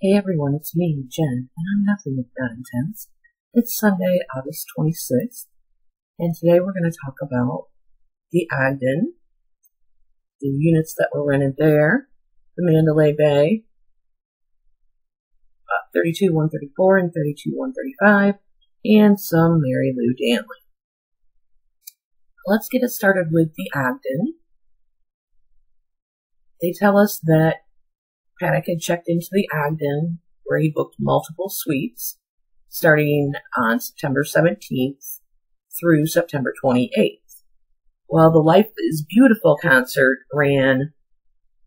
Hey everyone, it's me, Jen, and I'm nothing if not intense. It's Sunday, August 26th, and today we're going to talk about the Ogden, the units that were rented there, the Mandalay Bay, 32-134 and 32-135, and some Marilou Danley. Let's get it started with the Ogden. They tell us that Paddock had checked into the Ogden, where he booked multiple suites, starting on September 17th through September 28th. While the Life is Beautiful concert ran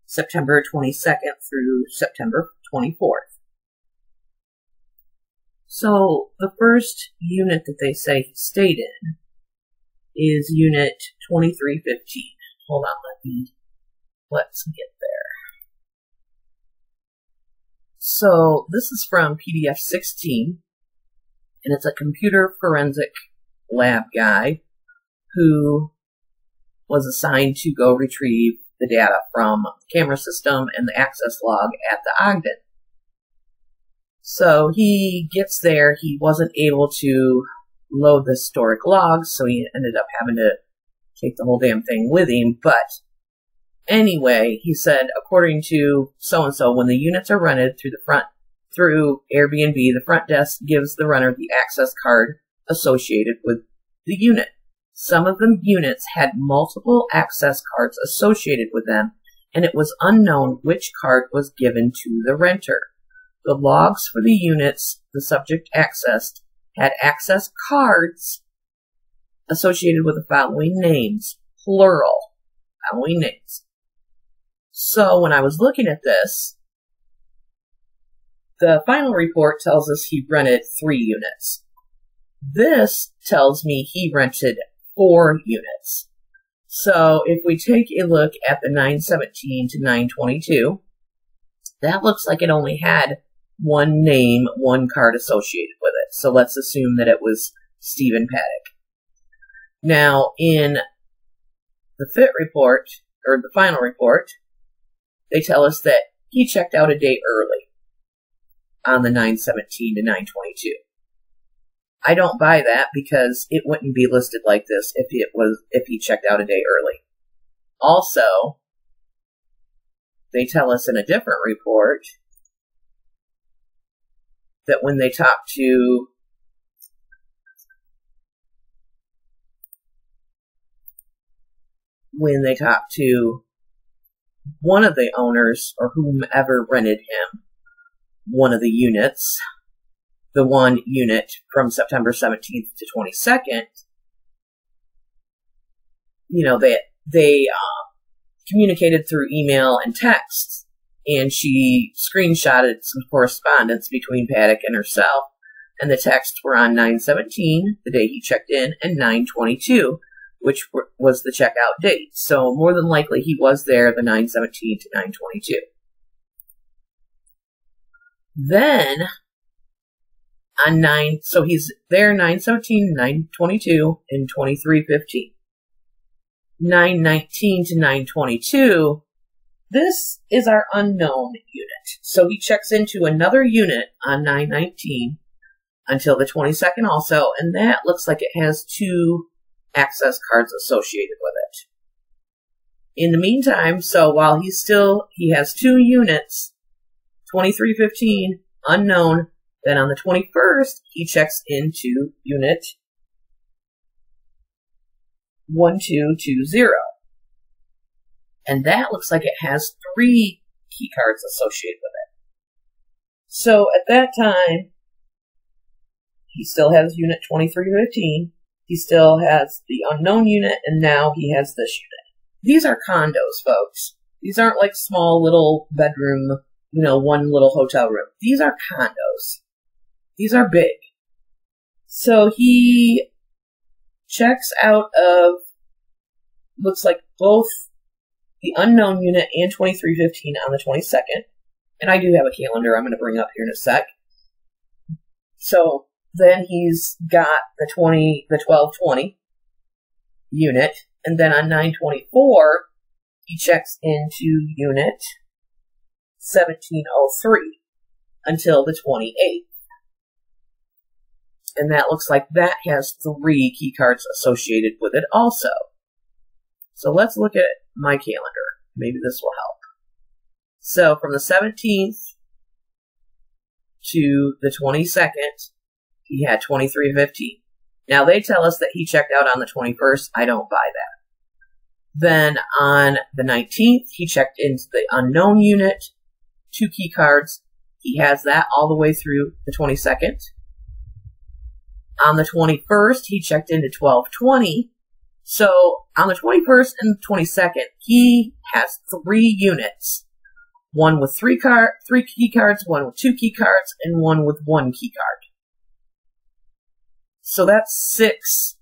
September 22nd through September 24th. So the first unit that they say he stayed in is Unit 2315. Hold on, let's get there. So this is from PDF 16, and it's a computer forensic lab guy who was assigned to go retrieve the data from the camera system and the access log at the Ogden. So he gets there, he wasn't able to load the historic logs, so he ended up having to take the whole damn thing with him, but anyway, he said, according to so-and-so, when the units are rented through Airbnb, the front desk gives the runner the access card associated with the unit. Some of the units had multiple access cards associated with them, and it was unknown which card was given to the renter. The logs for the units the subject accessed had access cards associated with the following names, plural, following names. So when I was looking at this, the final report tells us he rented 3 units. This tells me he rented 4 units. So if we take a look at the 917 to 922, that looks like it only had one name, one card associated with it. So let's assume that it was Stephen Paddock. Now in the fit report, or the final report, they tell us that he checked out a day early on the 917 to 922. I don't buy that because it wouldn't be listed like this if he checked out a day early. Also, they tell us in a different report that when they talk to one of the owners, or whomever rented him one of the units, the one unit from September 17th to 22nd, they communicated through email and text, and she screenshotted some correspondence between Paddock and herself, and the texts were on 9/17, the day he checked in, and 9/22, which was the checkout date. So more than likely he was there the 9/17 to 9/22. Then so he's there 9/17, 9/22, and 23/15. 9/19 to 9/22, this is our unknown unit. So he checks into another unit on 9/19 until the 22nd also, and that looks like it has 2 access cards associated with it. In the meantime, so while he has 2 units, 23/15, unknown, then on the 21st, he checks into unit 1220. And that looks like it has 3 key cards associated with it. So at that time, he still has unit 2315. He still has the unknown unit, and now he has this unit. These are condos, folks. These aren't like small little bedroom, one little hotel room. These are condos. These are big. So he checks out of, looks like both the unknown unit and 2315 on the 22nd. And I do have a calendar I'm going to bring up here in a sec. So then he's got the 1220 unit, and then on 9/24, he checks into unit 1703. until the 28th. And that looks like that has 3 key cards associated with it also. So let's look at my calendar. Maybe this will help. So from the 17th to the 22nd, he had 23:15. Now they tell us that he checked out on the 21st. I don't buy that. Then on the 19th, he checked into the unknown unit, 2 key cards. He has that all the way through the 22nd. On the 21st, he checked into 12:20. So on the 21st and the 22nd, he has 3 units. One with 3 key cards, one with 2 key cards, and one with 1 key card. So that's 6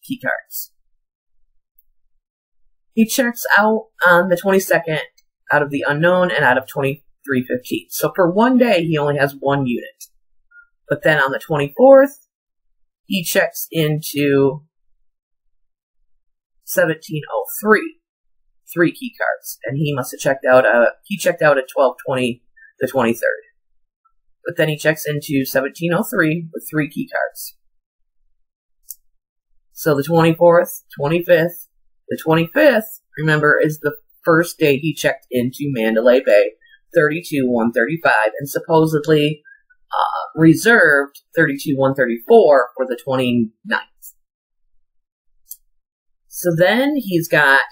key cards. He checks out on the 22nd out of the unknown and out of 23:15. So for one day, he only has 1 unit. But then on the 24th, he checks into 17:03, 3 key cards. And he must have checked out, he checked out at 12:20, the 23rd. But then he checks into 17:03 with 3 key cards. So the 24th, 25th, the 25th, remember, is the first day he checked into Mandalay Bay, 32-135, and supposedly reserved 32-134 for the 29th. So then he's got,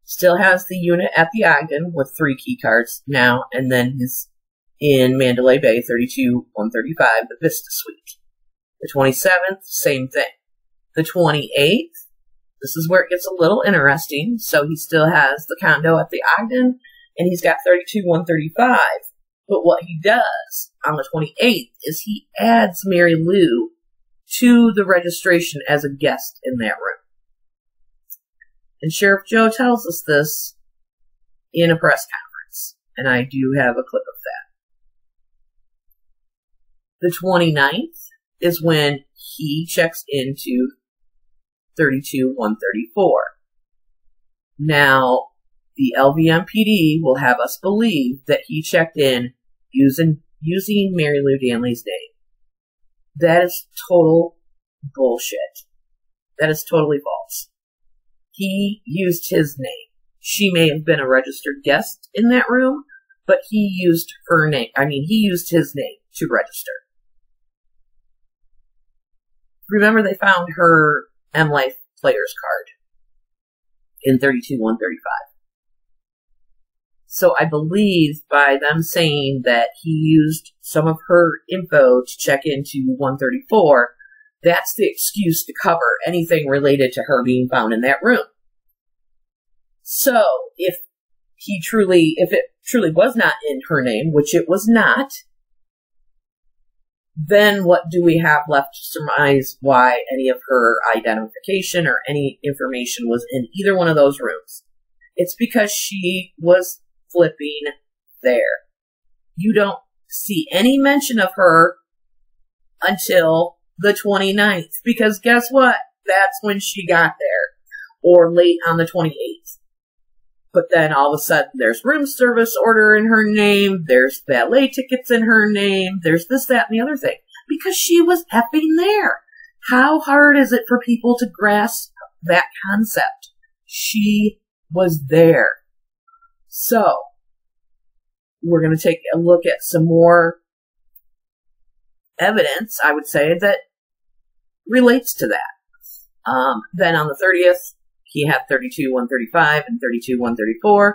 still has the unit at the Ogden with 3 key cards now, and then he's in Mandalay Bay, 32-135, the Vista Suite. The 27th, same thing. The 28th, this is where it gets a little interesting. So he still has the condo at the Ogden, and he's got 32-135. But what he does on the 28th is he adds Marilou to the registration as a guest in that room. And Sheriff Joe tells us this in a press conference, and I do have a clip of that. The 29th is when he checks into 32-134. Now, the LVMPD will have us believe that he checked in using Marilou Danley's name. That is total bullshit. That is totally false. He used his name. She may have been a registered guest in that room, but he used her name. I mean, he used his name to register. Remember, they found her M-Life player's card in 32-135. So I believe by them saying that he used some of her info to check into 134, that's the excuse to cover anything related to her being found in that room. So if it truly was not in her name, which it was not, then what do we have left to surmise why any of her identification or any information was in either one of those rooms? It's because she was flipping there. You don't see any mention of her until the 29th, because guess what? That's when she got there, or late on the 28th. But then all of a sudden there's room service order in her name, there's valet tickets in her name, there's this, that, and the other thing. Because she was effing there. How hard is it for people to grasp that concept? She was there. So, we're going to take a look at some more evidence, I would say, that relates to that. Then on the 30th, he had 32-135 and 32-134.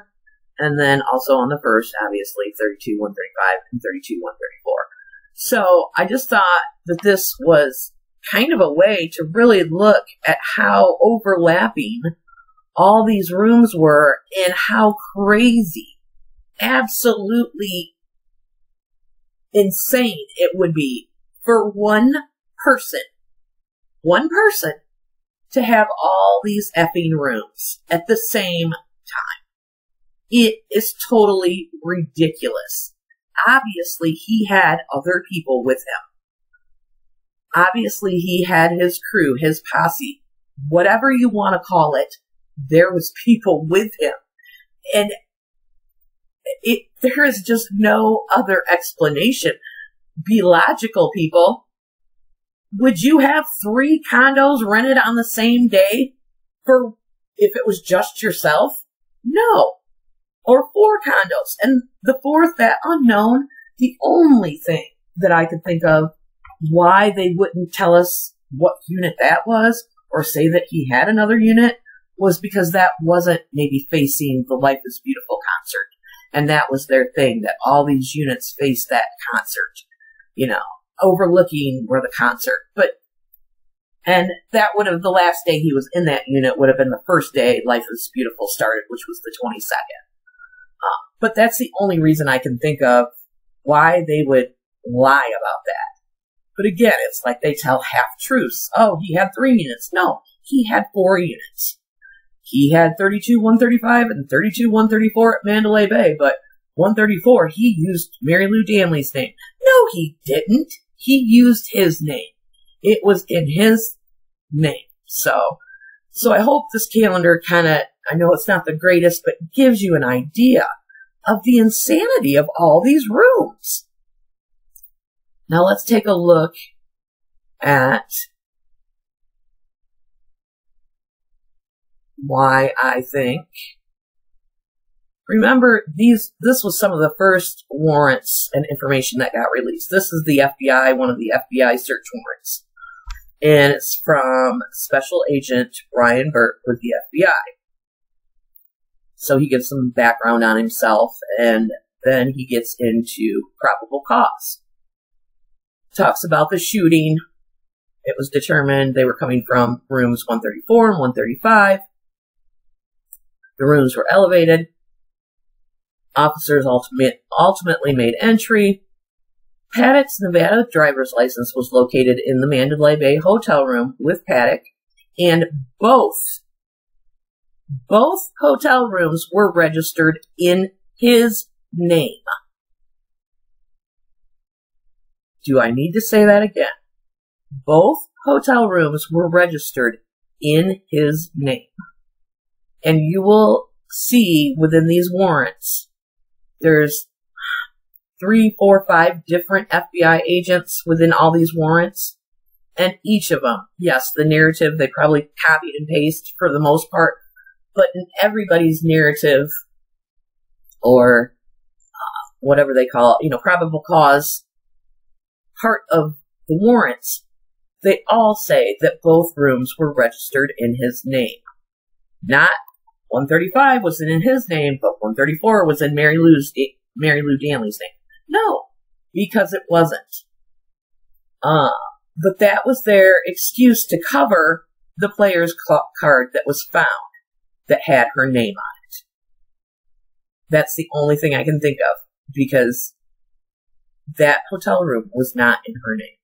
And then also on the 1st, obviously, 32-135 and 32-134. So I just thought that this was kind of a way to really look at how overlapping all these rooms were and how crazy, absolutely insane it would be for one person to have all these effing rooms at the same time. It is totally ridiculous. Obviously, he had other people with him. Obviously, he had his crew, his posse, whatever you want to call it. There was people with him. And There is just no other explanation. Be logical, people. Would you have 3 condos rented on the same day if it was just yourself? No. Or 4 condos. And the 4th, that unknown, the only thing that I could think of why they wouldn't tell us what unit that was or say that he had another unit was because that wasn't maybe facing the Life is Beautiful concert. And that was their thing, that all these units faced that concert, overlooking where the concert. And that would have, the last day he was in that unit would have been the first day Life is Beautiful started, which was the 22nd. But that's the only reason I can think of why they would lie about that. But again, it's like they tell half-truths. Oh, he had 3 units. No, he had 4 units. He had 32-135 and 32-134 at Mandalay Bay, but 134, he used Marilou Danley's name. No, he didn't. He used his name. It was in his name. So I hope this calendar I know it's not the greatest, but gives you an idea of the insanity of all these rooms. Now let's take a look at why I think. Remember, this was some of the first warrants and information that got released. This is the FBI, one of the FBI search warrants. And it's from Special Agent Brian Burt with the FBI. So he gives some background on himself, and then he gets into probable cause. Talks about the shooting. It was determined they were coming from rooms 134 and 135. The rooms were elevated. Officers ultimately made entry. Paddock's Nevada driver's license was located in the Mandalay Bay hotel room with Paddock, and both hotel rooms were registered in his name. Do I need to say that again? Both hotel rooms were registered in his name. And you will see within these warrants, there's 3, 4, 5 different FBI agents within all these warrants. And each of them, yes, the narrative, they probably copied and pasted for the most part, but in everybody's narrative, or whatever they call it, probable cause, part of the warrants, they all say that both rooms were registered in his name. Not 135 was in his name, but 134 was in Marilou Danley's name. No, because it wasn't. But that was their excuse to cover the player's card that was found that had her name on it. That's the only thing I can think of, because that hotel room was not in her name.